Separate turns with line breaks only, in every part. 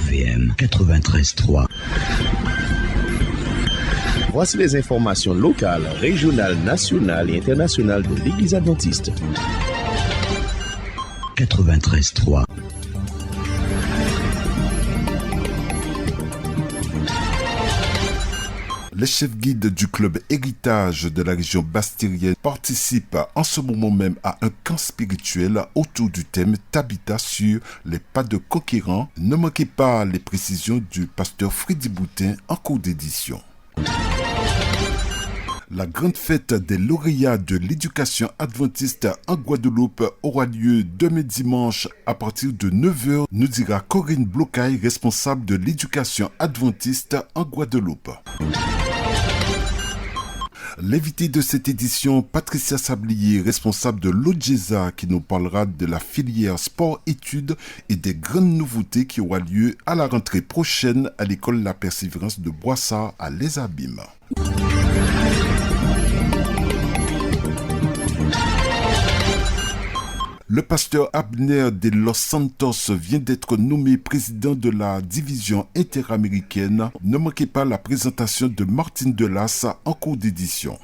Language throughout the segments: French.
RVM 93.3.
Voici les informations locales, régionales, nationales et internationales de l'Église adventiste.
93.3.
Les chefs guides du club Héritage de la région bastérienne participent en ce moment même à un camp spirituel autour du thème Tabitha sur les pas de conquérants. Ne manquez pas les précisions du pasteur Freddy Boutin en cours d'édition. La grande fête des lauréats de l'éducation adventiste en Guadeloupe aura lieu demain dimanche à partir de 9h, nous dira Corinne Blocaille, responsable de l'éducation adventiste en Guadeloupe. L'invité de cette édition, Patricia Sablier, responsable de l'OGESA, qui nous parlera de la filière sport-études et des grandes nouveautés qui aura lieu à la rentrée prochaine à l'école La Persévérance de Boissard à Les Abîmes. Le pasteur Abner de Los Santos vient d'être nommé président de la division interaméricaine. Ne manquez pas la présentation de Martine Delas en cours d'édition.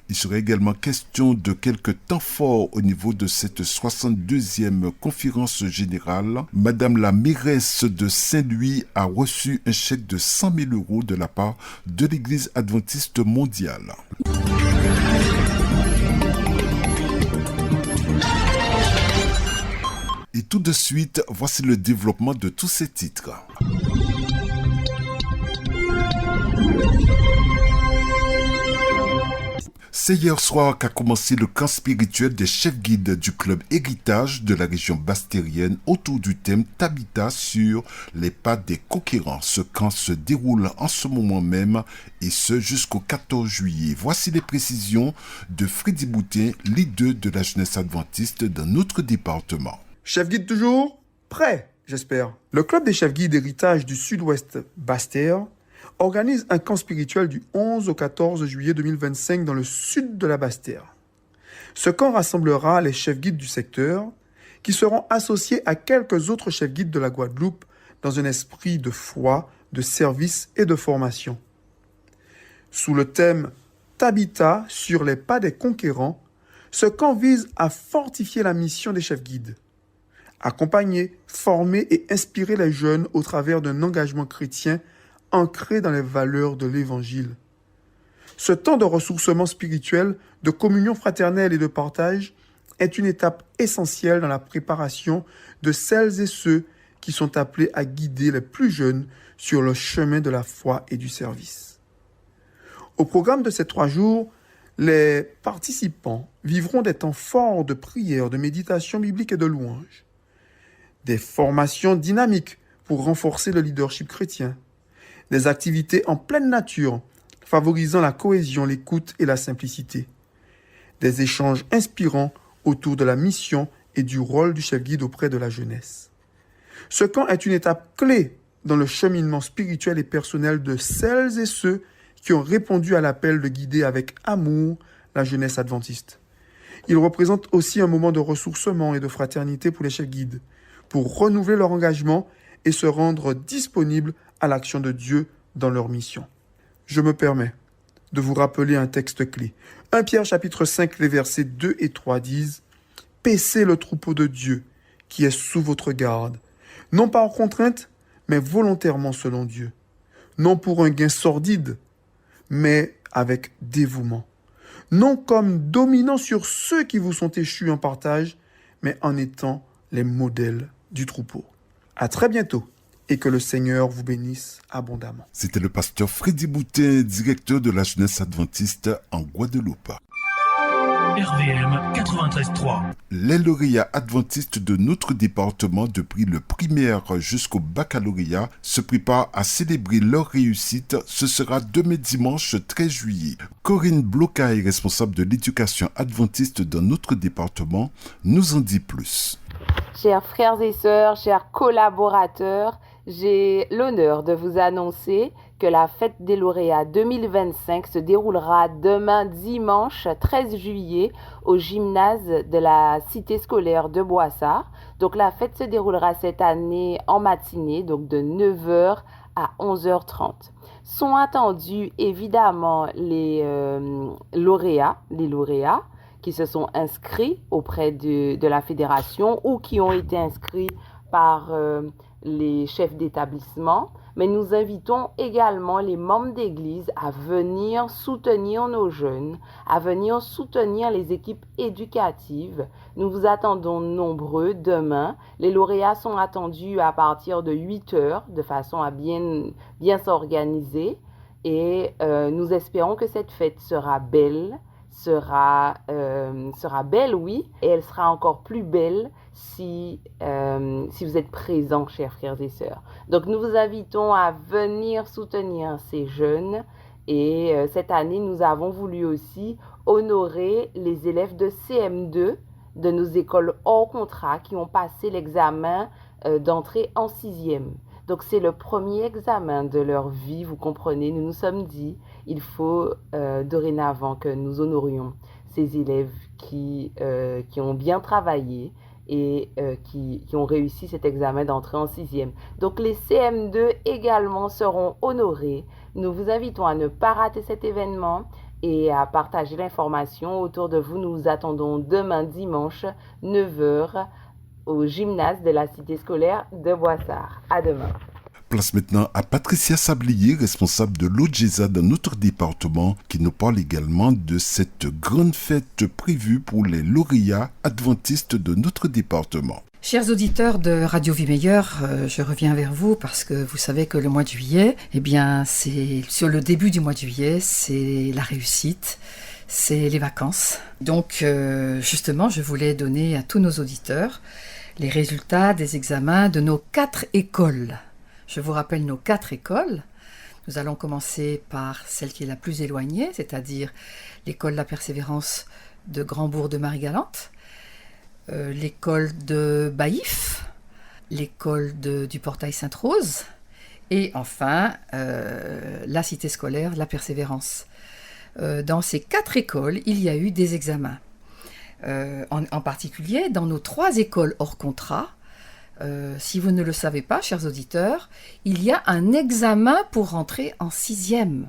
Il serait également question de quelques temps forts au niveau de cette 62e conférence générale. Madame la mairesse de Saint-Louis a reçu un chèque de 100 000 € de la part de l'Église adventiste mondiale. Et tout de suite, voici le développement de tous ces titres. C'est hier soir qu'a commencé le camp spirituel des chefs guides du club Héritage de la région bastérienne autour du thème Tabitha sur les pas des conquérants. Ce camp se déroule en ce moment même et ce jusqu'au 14 juillet. Voici les précisions de Freddy Boutin, leader de la jeunesse adventiste dans notre département.
Chef guide toujours prêt, j'espère. Le club des chefs guides Héritage du Sud-Ouest Bastère organise un camp spirituel du 11 au 14 juillet 2025 dans le sud de la Bastère. Ce camp rassemblera les chefs guides du secteur qui seront associés à quelques autres chefs guides de la Guadeloupe dans un esprit de foi, de service et de formation. Sous le thème Tabitha sur les pas des conquérants, ce camp vise à fortifier la mission des chefs guides, accompagner, former et inspirer les jeunes au travers d'un engagement chrétien ancré dans les valeurs de l'Évangile. Ce temps de ressourcement spirituel, de communion fraternelle et de partage est une étape essentielle dans la préparation de celles et ceux qui sont appelés à guider les plus jeunes sur le chemin de la foi et du service. Au programme de ces 3 jours, les participants vivront des temps forts de prière, de méditation biblique et de louange, des formations dynamiques pour renforcer le leadership chrétien, des activités en pleine nature, favorisant la cohésion, l'écoute et la simplicité. Des échanges inspirants autour de la mission et du rôle du chef guide auprès de la jeunesse. Ce camp est une étape clé dans le cheminement spirituel et personnel de celles et ceux qui ont répondu à l'appel de guider avec amour la jeunesse adventiste. Il représente aussi un moment de ressourcement et de fraternité pour les chefs guides, pour renouveler leur engagement et se rendre disponibles à l'action de Dieu dans leur mission. Je me permets de vous rappeler un texte clé. 1 Pierre chapitre 5, les versets 2 et 3 disent « Paissez le troupeau de Dieu qui est sous votre garde, non pas en contrainte, mais volontairement selon Dieu, non pour un gain sordide, mais avec dévouement, non comme dominant sur ceux qui vous sont échus en partage, mais en étant les modèles du troupeau. » À très bientôt. Et que le Seigneur vous bénisse abondamment.
C'était le pasteur Freddy Boutin, directeur de la jeunesse adventiste en Guadeloupe.
RVM 93.3.
Les lauréats adventistes de notre département, depuis le primaire jusqu'au baccalauréat, se préparent à célébrer leur réussite. Ce sera demain dimanche 13 juillet. Corinne Blocaille, responsable de l'éducation adventiste dans notre département, nous en dit plus.
Chers frères et sœurs, chers collaborateurs, j'ai l'honneur de vous annoncer
que la fête des lauréats 2025 se déroulera demain dimanche 13 juillet au gymnase de la cité scolaire de Boissard. Donc la fête se déroulera cette année en matinée, donc de 9h à 11h30. Sont attendus évidemment les lauréats qui se sont inscrits auprès de la fédération ou qui ont été inscrits par les chefs d'établissement. Mais nous invitons également les membres d'église à venir soutenir nos jeunes, à venir soutenir les équipes éducatives. Nous vous attendons nombreux demain. Les lauréats sont attendus à partir de 8h de façon à bien s'organiser. Et nous espérons que cette fête sera belle, sera belle, oui, et elle sera encore plus belle si vous êtes présents, chers frères et sœurs. Donc, nous vous invitons à venir soutenir ces jeunes. Et cette année, nous avons voulu aussi honorer les élèves de CM2 de nos écoles hors contrat qui ont passé l'examen d'entrée en 6e. Donc, c'est le premier examen de leur vie, vous comprenez. Nous nous sommes dit, il faut dorénavant que nous honorions ces élèves qui ont bien travaillé et qui ont réussi cet examen d'entrée en 6e. Donc, les CM2 également seront honorés. Nous vous invitons à ne pas rater cet événement et à partager l'information autour de vous. Nous vous attendons demain dimanche, 9h, au gymnase de la cité scolaire de Boissard. À demain.
Place maintenant à Patricia Sablier, responsable de l'OJESA dans notre département, qui nous parle également de cette grande fête prévue pour les lauréats adventistes de notre département.
Chers auditeurs de Radio Vie Meilleure, je reviens vers vous parce que vous savez que le mois de juillet, c'est sur le début du mois de juillet, c'est la réussite, c'est les vacances. Donc justement, je voulais donner à tous nos auditeurs les résultats des examens de nos 4 écoles. Je vous rappelle nos 4 écoles. Nous allons commencer par celle qui est la plus éloignée, c'est-à-dire l'école La Persévérance de Grand-Bourg de Marie-Galante, l'école de Baïf, l'école du Portail Sainte-Rose et enfin la cité scolaire La Persévérance. Dans ces 4 écoles, il y a eu des examens. En particulier, dans nos 3 écoles hors contrat, si vous ne le savez pas, chers auditeurs, il y a un examen pour rentrer en 6e.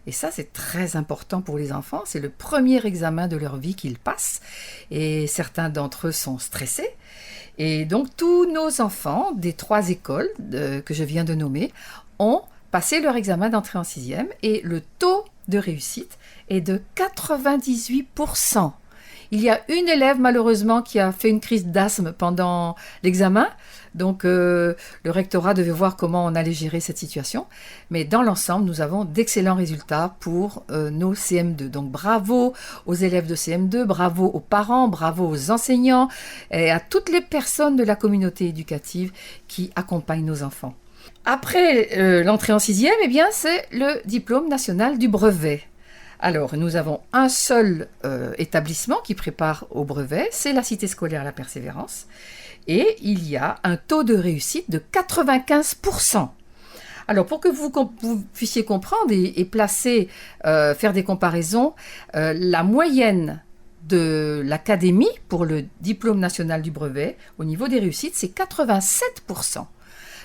Et ça, c'est très important pour les enfants. C'est le premier examen de leur vie qu'ils passent. Et certains d'entre eux sont stressés. Et donc, tous nos enfants des 3 écoles que je viens de nommer ont passé leur examen d'entrée en 6e. Et le taux de réussite est de 98%. Il y a une élève, malheureusement, qui a fait une crise d'asthme pendant l'examen. Donc, le rectorat devait voir comment on allait gérer cette situation. Mais dans l'ensemble, nous avons d'excellents résultats pour nos CM2. Donc, bravo aux élèves de CM2, bravo aux parents, bravo aux enseignants et à toutes les personnes de la communauté éducative qui accompagnent nos enfants. Après l'entrée en 6e, c'est le diplôme national du brevet. Alors, nous avons un seul établissement qui prépare au brevet, c'est la cité scolaire La Persévérance. Et il y a un taux de réussite de 95%. Alors, pour que vous puissiez comprendre et placer, faire des comparaisons, la moyenne de l'académie pour le diplôme national du brevet, au niveau des réussites, c'est 87%.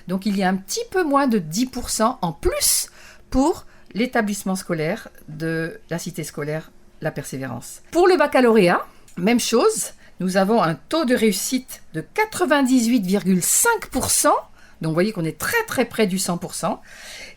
Donc, il y a un petit peu moins de 10% en plus pour l'établissement scolaire de la cité scolaire La Persévérance. Pour le baccalauréat, même chose, nous avons un taux de réussite de 98,5%. Donc vous voyez qu'on est très très près du 100%.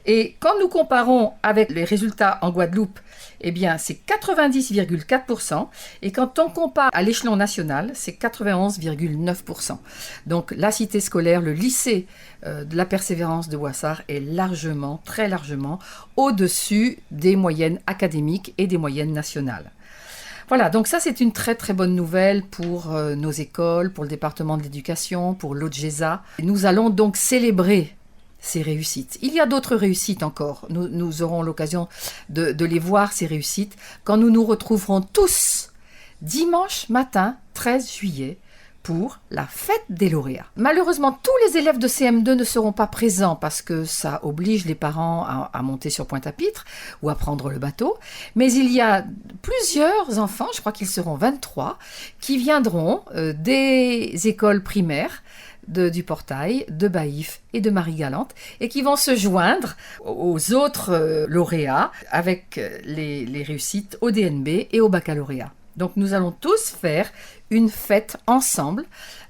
Et quand nous comparons avec les résultats en Guadeloupe, c'est 90,4%. Et quand on compare à l'échelon national, c'est 91,9%. Donc la cité scolaire, le lycée de La Persévérance de Boissard est largement, très largement, au-dessus des moyennes académiques et des moyennes nationales. Voilà, donc ça c'est une très très bonne nouvelle pour nos écoles, pour le département de l'éducation, pour l'OJESA. Nous allons donc célébrer ces réussites. Il y a d'autres réussites encore. Nous aurons l'occasion de les voir, ces réussites, quand nous nous retrouverons tous dimanche matin 13 juillet pour la fête des lauréats. Malheureusement, tous les élèves de CM2 ne seront pas présents parce que ça oblige les parents à monter sur Pointe-à-Pitre ou à prendre le bateau. Mais il y a plusieurs enfants, je crois qu'ils seront 23, qui viendront des écoles primaires du Portail, de Baïf et de Marie-Galante et qui vont se joindre aux autres lauréats avec les réussites au DNB et au baccalauréat. Donc nous allons tous faire une fête ensemble,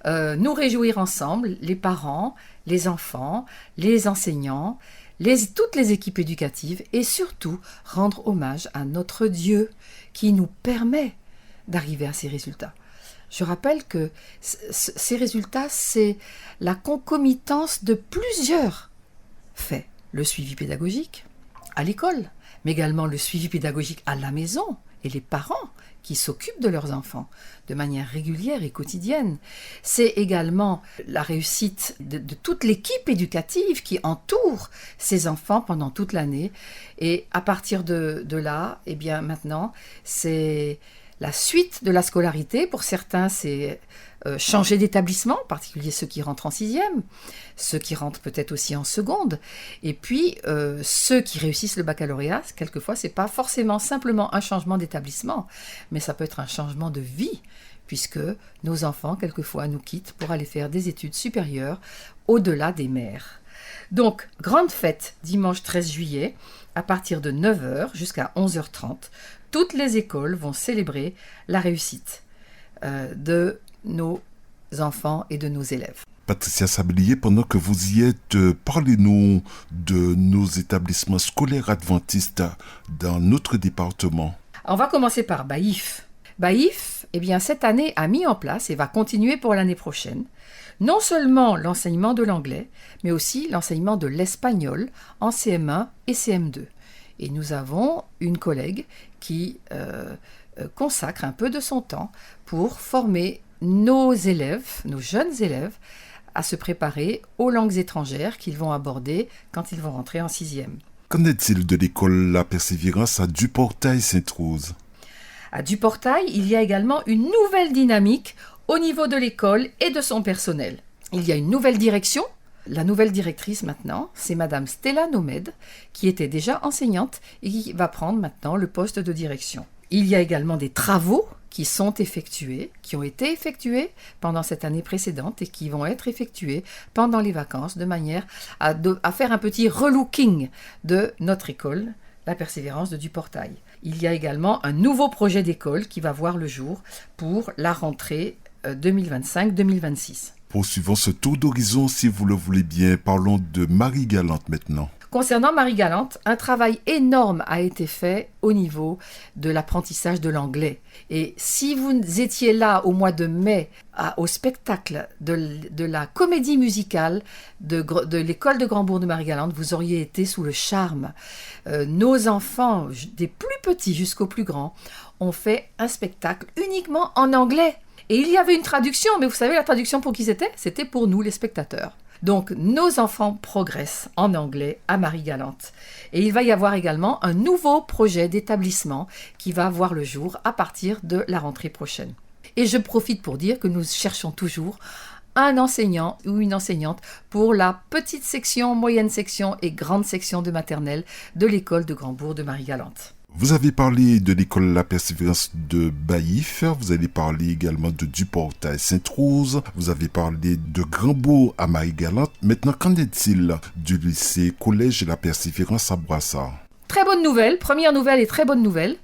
nous réjouir ensemble, les parents, les enfants, les enseignants, toutes les équipes éducatives et surtout rendre hommage à notre Dieu qui nous permet d'arriver à ces résultats. Je rappelle que ces résultats, c'est la concomitance de plusieurs faits. Le suivi pédagogique à l'école, mais également le suivi pédagogique à la maison et les parents qui s'occupent de leurs enfants de manière régulière et quotidienne. C'est également la réussite de toute l'équipe éducative qui entoure ces enfants pendant toute l'année. Et à partir de là, eh bien maintenant, c'est la suite de la scolarité. Pour certains, c'est changer d'établissement, en particulier ceux qui rentrent en 6e, ceux qui rentrent peut-être aussi en seconde. Et puis, ceux qui réussissent le baccalauréat, quelquefois, ce n'est pas forcément simplement un changement d'établissement, mais ça peut être un changement de vie, puisque nos enfants, quelquefois, nous quittent pour aller faire des études supérieures au-delà des mers. Donc, grande fête, dimanche 13 juillet, à partir de 9h jusqu'à 11h30. Toutes les écoles vont célébrer la réussite de nos enfants et de nos élèves.
Patricia Sablier, pendant que vous y êtes, parlez-nous de nos établissements scolaires adventistes dans notre département.
On va commencer par Baïf. Baïf, eh bien, cette année a mis en place et va continuer pour l'année prochaine non seulement l'enseignement de l'anglais, mais aussi l'enseignement de l'espagnol en CM1 et CM2. Et nous avons une collègue qui consacre un peu de son temps pour former nos élèves, nos jeunes élèves, à se préparer aux langues étrangères qu'ils vont aborder quand ils vont rentrer en 6e.
Qu'en est-il de l'école La Persévérance à Duportail-Sainte-Rose ?
À Duportail, il y a également une nouvelle dynamique au niveau de l'école et de son personnel. Il y a une nouvelle direction. La nouvelle directrice maintenant, c'est Madame Stella Nomède, qui était déjà enseignante et qui va prendre maintenant le poste de direction. Il y a également des travaux qui ont été effectués pendant cette année précédente et qui vont être effectués pendant les vacances de manière à faire un petit relooking de notre école, la Persévérance de Duportail. Il y a également un nouveau projet d'école qui va voir le jour pour la rentrée 2025-2026.
Poursuivons ce tour d'horizon, si vous le voulez bien. Parlons de Marie-Galante maintenant.
Concernant Marie-Galante, un travail énorme a été fait au niveau de l'apprentissage de l'anglais. Et si vous étiez là au mois de mai au spectacle de la comédie musicale de l'école de Grand-Bourg de Marie-Galante, vous auriez été sous le charme. Nos enfants, des plus petits jusqu'aux plus grands, ont fait un spectacle uniquement en anglais. Et il y avait une traduction, mais vous savez la traduction pour qui c'était ? C'était pour nous, les spectateurs. Donc, nos enfants progressent en anglais à Marie-Galante. Et il va y avoir également un nouveau projet d'établissement qui va voir le jour à partir de la rentrée prochaine. Et je profite pour dire que nous cherchons toujours un enseignant ou une enseignante pour la petite section, moyenne section et grande section de maternelle de l'école de Grand-Bourg de Marie-Galante.
Vous avez parlé de l'école La Persévérance de Baïf, vous avez parlé également de Duportail-Sainte-Rose, vous avez parlé de Grand-Bourg à Marie-Galante. Maintenant, qu'en est-il du lycée Collège La Persévérance à Brassard ?
Très bonne nouvelle, première nouvelle et très bonne nouvelle,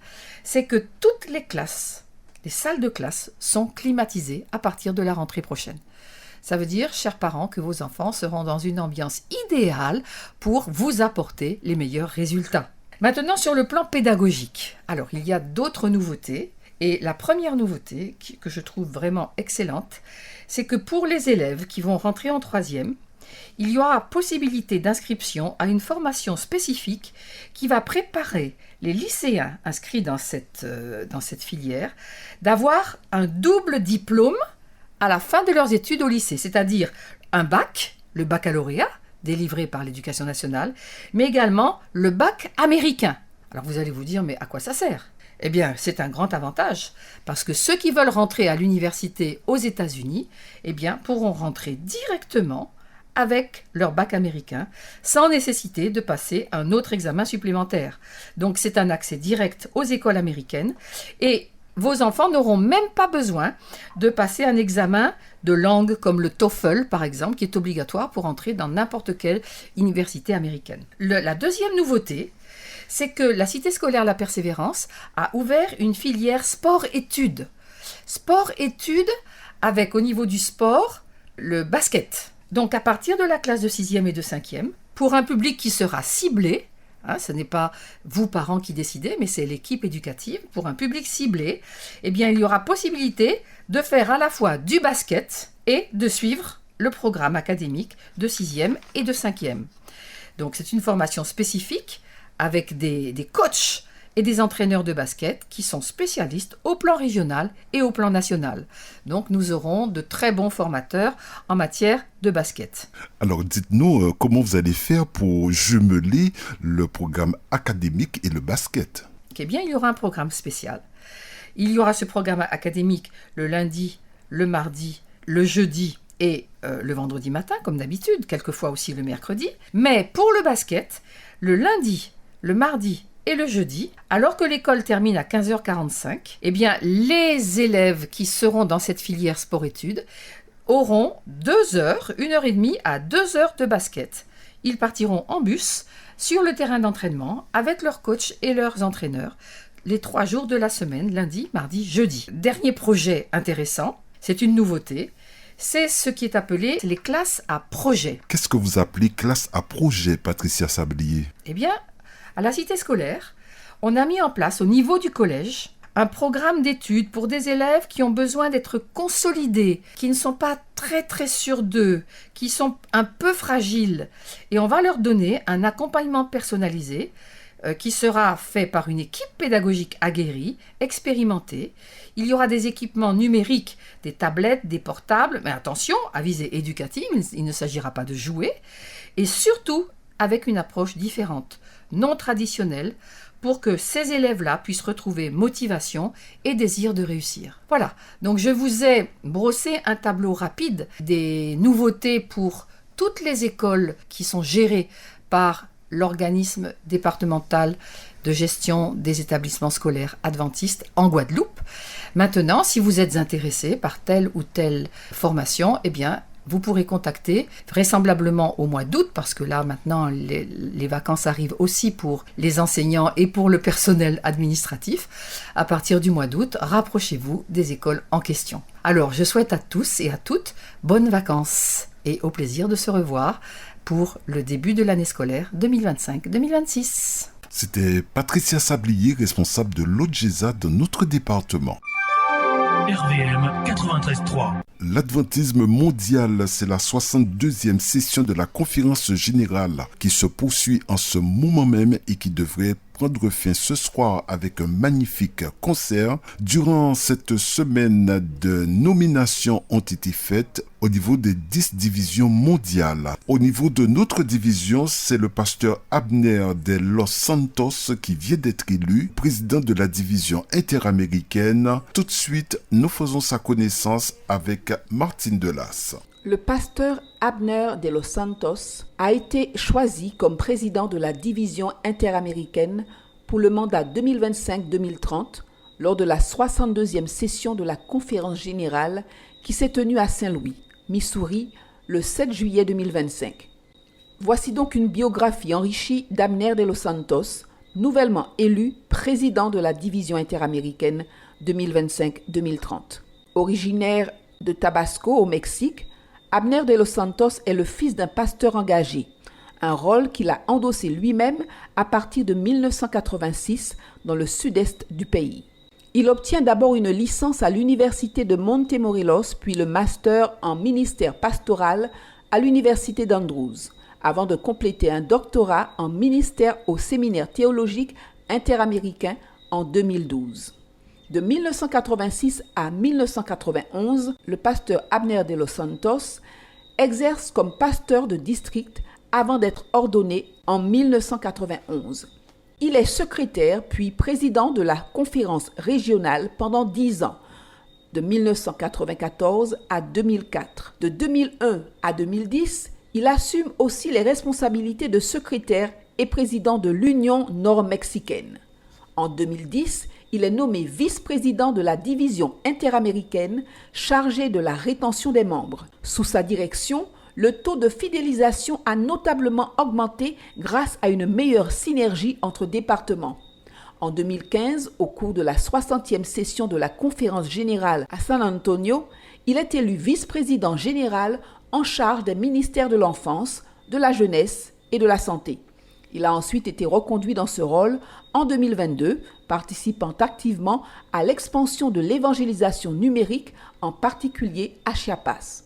c'est que toutes les classes, les salles de classe sont climatisées à partir de la rentrée prochaine. Ça veut dire, chers parents, que vos enfants seront dans une ambiance idéale pour vous apporter les meilleurs résultats. Maintenant, sur le plan pédagogique, alors il y a d'autres nouveautés. Et la première nouveauté, que je trouve vraiment excellente, c'est que pour les élèves qui vont rentrer en 3e, il y aura possibilité d'inscription à une formation spécifique qui va préparer les lycéens inscrits dans cette filière d'avoir un double diplôme à la fin de leurs études au lycée, c'est-à-dire un bac, le baccalauréat, délivré par l'Éducation nationale, mais également le bac américain. Alors vous allez vous dire, mais à quoi ça sert ? Eh bien, c'est un grand avantage parce que ceux qui veulent rentrer à l'université aux États-Unis, eh bien, pourront rentrer directement avec leur bac américain sans nécessité de passer un autre examen supplémentaire. Donc, c'est un accès direct aux écoles américaines et vos enfants n'auront même pas besoin de passer un examen de langue comme le TOEFL, par exemple, qui est obligatoire pour entrer dans n'importe quelle université américaine. La deuxième nouveauté, c'est que la Cité scolaire La Persévérance a ouvert une filière sport-études. Sport-études avec au niveau du sport, le basket. Donc à partir de la classe de 6e et de 5e, pour un public qui sera ciblé, ce n'est pas vous parents qui décidez, mais c'est l'équipe éducative, pour un public ciblé, eh bien il y aura possibilité de faire à la fois du basket et de suivre le programme académique de 6e et de 5e. Donc c'est une formation spécifique avec des coachs et des entraîneurs de basket qui sont spécialistes au plan régional et au plan national. Donc nous aurons de très bons formateurs en matière de basket.
Alors dites-nous comment vous allez faire pour jumeler le programme académique et le basket.
Eh bien, il y aura un programme spécial. Il y aura ce programme académique le lundi, le mardi, le jeudi et le vendredi matin, comme d'habitude, quelquefois aussi le mercredi. Mais pour le basket, le lundi, le mardi et le jeudi, alors que l'école termine à 15h45, eh bien, les élèves qui seront dans cette filière sport-études auront 2 heures, 1h30 à 2 heures de basket. Ils partiront en bus sur le terrain d'entraînement avec leurs coachs et leurs entraîneurs les 3 jours de la semaine, lundi, mardi, jeudi. Dernier projet intéressant, c'est une nouveauté, c'est ce qui est appelé les classes à projet.
Qu'est-ce que vous appelez classe à projet, Patricia Sablier?
Eh bien, à la cité scolaire, on a mis en place au niveau du collège un programme d'études pour des élèves qui ont besoin d'être consolidés, qui ne sont pas très sûrs d'eux, qui sont un peu fragiles. Et on va leur donner un accompagnement personnalisé qui sera fait par une équipe pédagogique aguerrie, expérimentée. Il y aura des équipements numériques, des tablettes, des portables, mais attention, à visée éducative, il ne s'agira pas de jouer, et surtout avec une approche différente, non traditionnelle, pour que ces élèves-là puissent retrouver motivation et désir de réussir. Voilà, donc je vous ai brossé un tableau rapide des nouveautés pour toutes les écoles qui sont gérées par l'organisme départemental de gestion des établissements scolaires adventistes en Guadeloupe. Maintenant, si vous êtes intéressé par telle ou telle formation, eh bien, vous pourrez contacter vraisemblablement au mois d'août, parce que là maintenant les vacances arrivent aussi pour les enseignants et pour le personnel administratif. À partir du mois d'août, rapprochez-vous des écoles en question. Alors je souhaite à tous et à toutes bonnes vacances et au plaisir de se revoir pour le début de l'année scolaire 2025-2026.
C'était Patricia Sablier, responsable de l'ODGESA dans notre département.
RVM 93.3.
L'Adventisme mondial, c'est la 62e session de la conférence générale qui se poursuit en ce moment même et qui devrait prendre fin ce soir avec un magnifique concert. Durant cette semaine, de nominations ont été faites au niveau des 10 divisions mondiales. Au niveau de notre division, c'est le pasteur Abner de Los Santos qui vient d'être élu président de la division interaméricaine. Tout de suite, nous faisons sa connaissance avec Martine Delas.
Le pasteur Abner de Los Santos a été choisi comme président de la division interaméricaine pour le mandat 2025-2030 lors de la 62e session de la conférence générale qui s'est tenue à Saint-Louis, Missouri, le 7 juillet 2025. Voici donc une biographie enrichie d'Abner de Los Santos, nouvellement élu président de la division interaméricaine 2025-2030. Originaire de Tabasco au Mexique, Abner de Los Santos est le fils d'un pasteur engagé, un rôle qu'il a endossé lui-même à partir de 1986 dans le sud-est du pays. Il obtient d'abord une licence à l'université de Montemorelos, puis le master en ministère pastoral à l'université d'Andrews, avant de compléter un doctorat en ministère au séminaire théologique interaméricain en 2012. De 1986 à 1991, le pasteur Abner de Los Santos exerce comme pasteur de district avant d'être ordonné en 1991. Il est secrétaire puis président de la conférence régionale pendant 10 ans, de 1994 à 2004. De 2001 à 2010, il assume aussi les responsabilités de secrétaire et président de l'Union nord-mexicaine. En 2010, il est nommé vice-président de la division interaméricaine chargée de la rétention des membres. Sous sa direction, le taux de fidélisation a notablement augmenté grâce à une meilleure synergie entre départements. En 2015, au cours de la 60e session de la conférence générale à San Antonio, il est élu vice-président général en charge des ministères de l'enfance, de la jeunesse et de la santé. Il a ensuite été reconduit dans ce rôle en 2022, participant activement à l'expansion de l'évangélisation numérique, en particulier à Chiapas.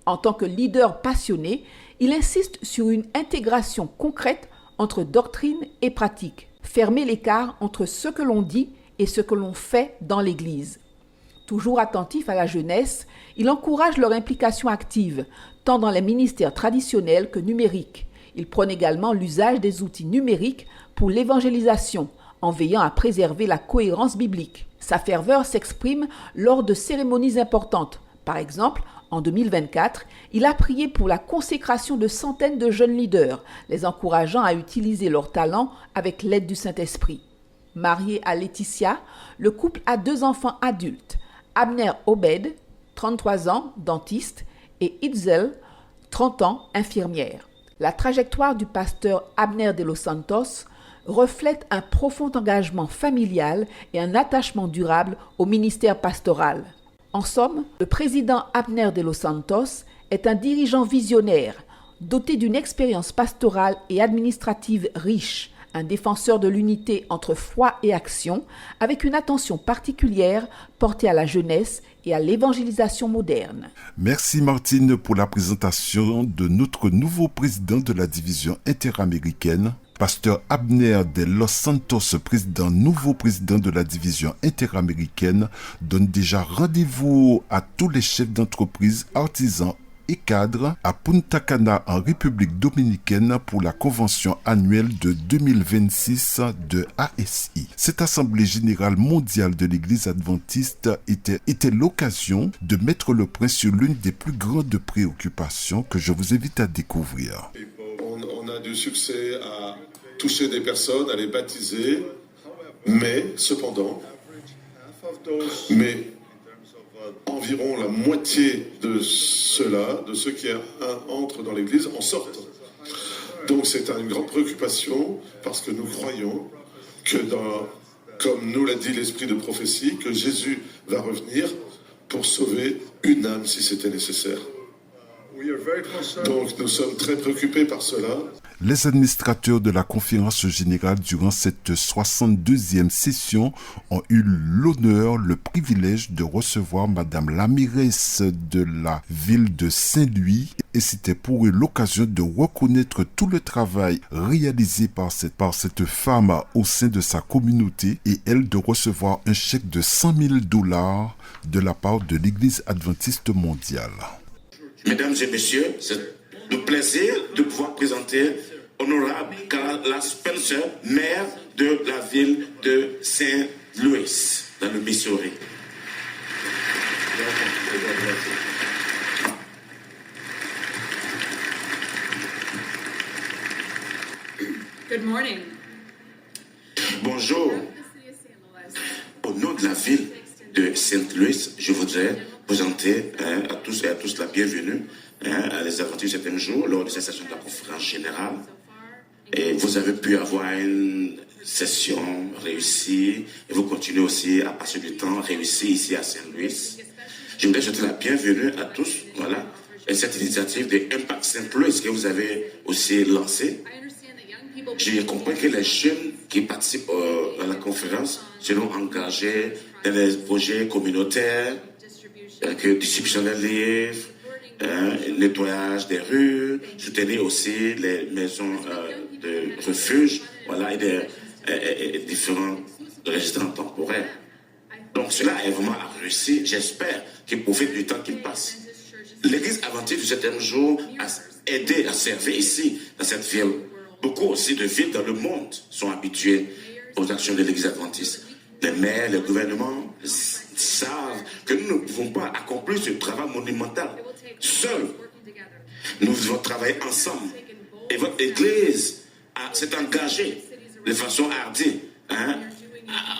En tant que leader passionné, il insiste sur une intégration concrète entre doctrine et pratique, fermer l'écart entre ce que l'on dit et ce que l'on fait dans l'Église. Toujours attentif à la jeunesse, il encourage leur implication active, tant dans les ministères traditionnels que numériques. Il prône également l'usage des outils numériques pour l'évangélisation, en veillant à préserver la cohérence biblique. Sa ferveur s'exprime lors de cérémonies importantes. Par exemple, en 2024, il a prié pour la consécration de centaines de jeunes leaders, les encourageant à utiliser leurs talents avec l'aide du Saint-Esprit. Marié à Laetitia, le couple a 2 enfants adultes, Abner Obed, 33 ans, dentiste, et Itzel, 30 ans, infirmière. La trajectoire du pasteur Abner de los Santos reflète un profond engagement familial et un attachement durable au ministère pastoral. En somme, le président Abner de los Santos est un dirigeant visionnaire, doté d'une expérience pastorale et administrative riche, un défenseur de l'unité entre foi et action, avec une attention particulière portée à la jeunesse et à l'évangélisation moderne.
Merci Martine pour la présentation de notre nouveau président de la division interaméricaine. Pasteur Abner de los Santos, nouveau président de la division interaméricaine, donne déjà rendez-vous à tous les chefs d'entreprise, artisans et cadres à Punta Cana en République dominicaine pour la convention annuelle de 2026 de ASI. Cette assemblée générale mondiale de l'Église adventiste était l'occasion de mettre le point sur l'une des plus grandes préoccupations que je vous invite à découvrir.
On a du succès à toucher des personnes, à les baptiser, mais environ la moitié de ceux-là, de ceux qui entrent dans l'Église, en sortent. Donc c'est une grande préoccupation parce que nous croyons que comme nous l'a dit l'esprit de prophétie, que Jésus va revenir pour sauver une âme si c'était nécessaire. Donc nous sommes très préoccupés par cela.
Les administrateurs de la conférence générale durant cette 62e session ont eu l'honneur, le privilège de recevoir Madame la mairesse de la ville de Saint-Louis, et c'était pour eux l'occasion de reconnaître tout le travail réalisé par cette femme au sein de sa communauté, et elle de recevoir un chèque de $100,000 de la part de l'Église adventiste mondiale.
Mesdames et messieurs, c'est le plaisir de pouvoir présenter Honorable Carla Spencer, maire de la ville de Saint-Louis, dans le Missouri.
Good morning.
Bonjour. Au nom de la ville de Saint-Louis, je voudrais présenter à tous et à tous la bienvenue à les adventistes du 7e jour lors de cette session de la conférence générale. Et vous avez pu avoir une session réussie et vous continuez aussi à passer du temps réussi ici à Saint-Louis. Je voudrais souhaiter la bienvenue à tous, voilà, et cette initiative de Impact Saint-Louis que vous avez aussi lancée. J'ai compris que les jeunes qui participent à la conférence seront engagés dans des projets communautaires, distribution des livres, nettoyage des rues, soutenir aussi les maisons de refuge, voilà, et des différents résidents temporaires. Donc cela est vraiment réussi. J'espère qu'ils profitent du temps qu'ils passent. L'Église adventiste du 7e jour a aidé à servir ici, dans cette ville. beaucoup aussi de villes dans le monde sont habituées aux actions de l'Église adventiste. Les maires, les gouvernements savent que nous ne pouvons pas accomplir ce travail monumental seuls. Nous devons travailler ensemble. Et votre Église s'est engagée de façon hardie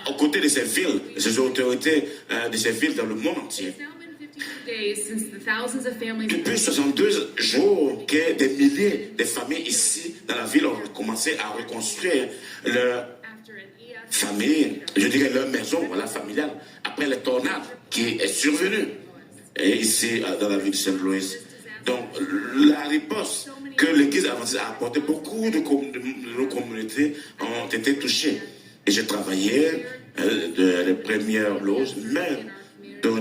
aux côtés de ces villes, de ces autorités de ces villes dans le monde entier. Depuis 62 jours que des milliers de familles ici dans la ville ont commencé à reconstruire leur famille, je dirais leur maison, voilà, familiale, après les tornades qui est survenue ici dans la ville de Saint-Louis. Donc la riposte que l'Église adventiste a apportée, beaucoup de nos communautés ont été touchées. Et j'ai travaillé les premières loges, mais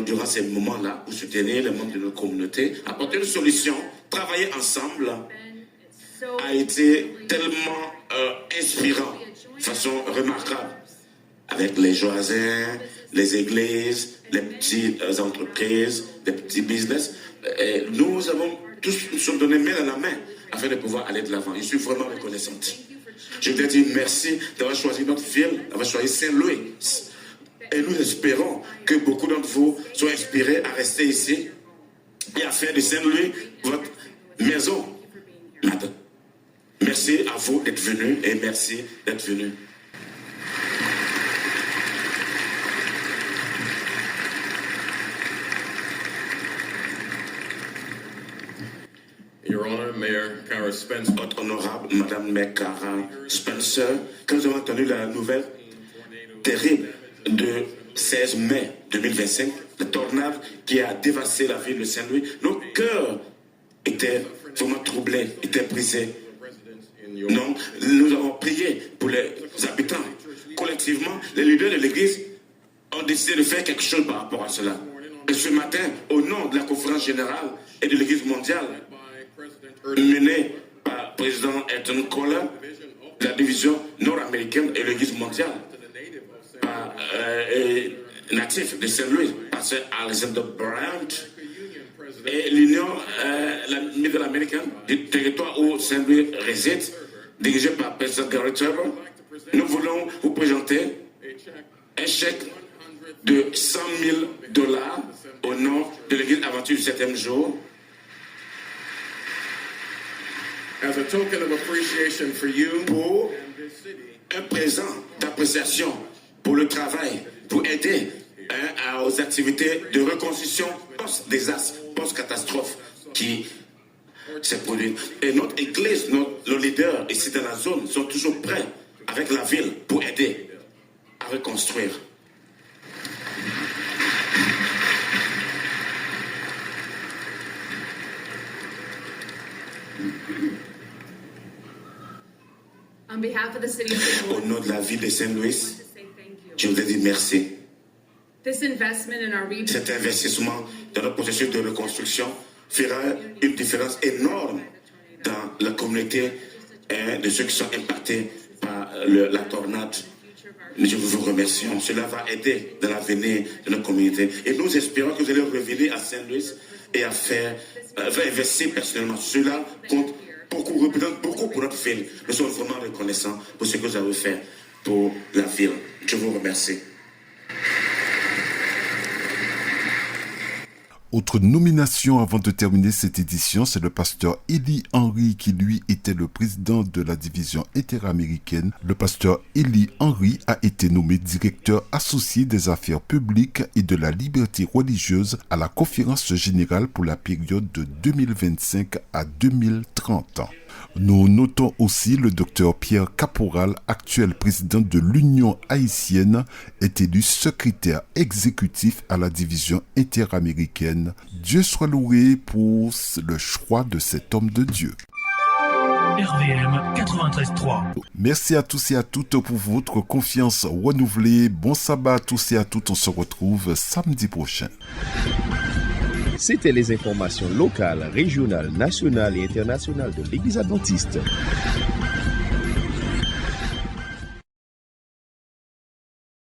durant ces moments-là, pour soutenir les membres de nos communautés, apporter une solution, travailler ensemble, a été tellement inspirant, de façon remarquable, avec les voisins, les églises, les petites entreprises, les petits business. Et nous avons tous nous sommes donnés main dans la main afin de pouvoir aller de l'avant. Je suis vraiment reconnaissante. Je voudrais dire merci d'avoir choisi notre ville, d'avoir choisi Saint-Louis. Et nous espérons que beaucoup d'entre vous soient inspirés à rester ici et à faire de Saint-Louis votre maison. Merci à vous d'être venus et merci d'être venus.
Your Honor, Mayor Cara Spencer.
Honorable Madame Mayor Cara Spencer, quand nous avons entendu la nouvelle terrible de 16 mai 2025, la tornade qui a dévasté la ville de Saint-Louis, nos cœurs étaient vraiment troublés, étaient brisés. Non, nous avons prié pour les habitants. Collectivement, les leaders de l'Église ont décidé de faire quelque chose par rapport à cela. Et ce matin, au nom de la conférence générale et de l'Église mondiale, menée par le président Elton Kohler, la division nord-américaine et l'Église mondiale, par natif de Saint-Louis, pasteur Alexander Brandt, et l'Union middle-américaine du territoire où Saint-Louis réside, dirigée par le président Gary Turber. Nous voulons vous présenter un chèque de $100,000 au nom de l'Église Aventure du 7e jour.
As a token of appreciation for you,
pour un présent d'appréciation pour le travail, pour aider aux activités de reconstruction post-désastre, post-catastrophe qui s'est produite. Et notre Église, nos leaders ici dans la zone sont toujours prêts avec la ville pour aider à reconstruire.
On behalf of the city of St.
Au nom de la ville de Saint-Louis, je voudrais dire merci.
This investment in our region,
cet investissement dans le processus de reconstruction fera une différence énorme dans la communauté de ceux qui sont impactés par la tornade. Je vous remercie. Cela va aider dans l'avenir de notre communauté. Et nous espérons que vous allez revenir à Saint-Louis et à faire investir personnellement. Cela compte beaucoup, représente beaucoup pour notre ville. Nous sommes vraiment reconnaissants pour ce que vous avez fait pour la ville. Je vous remercie.
Autre nomination avant de terminer cette édition, c'est le pasteur Eli Henry qui lui était le président de la division interaméricaine. Le pasteur Eli Henry a été nommé directeur associé des affaires publiques et de la liberté religieuse à la conférence générale pour la période de 2025 à 2030. Nous notons aussi le docteur Pierre Caporal, actuel président de l'Union haïtienne, est élu secrétaire exécutif à la division interaméricaine. Dieu soit loué pour le choix de cet homme de Dieu.
RVM 93.3.
Merci à tous et à toutes pour votre confiance renouvelée. Bon sabbat à tous et à toutes. On se retrouve samedi prochain.
C'était les informations locales, régionales, nationales et internationales de l'Église adventiste.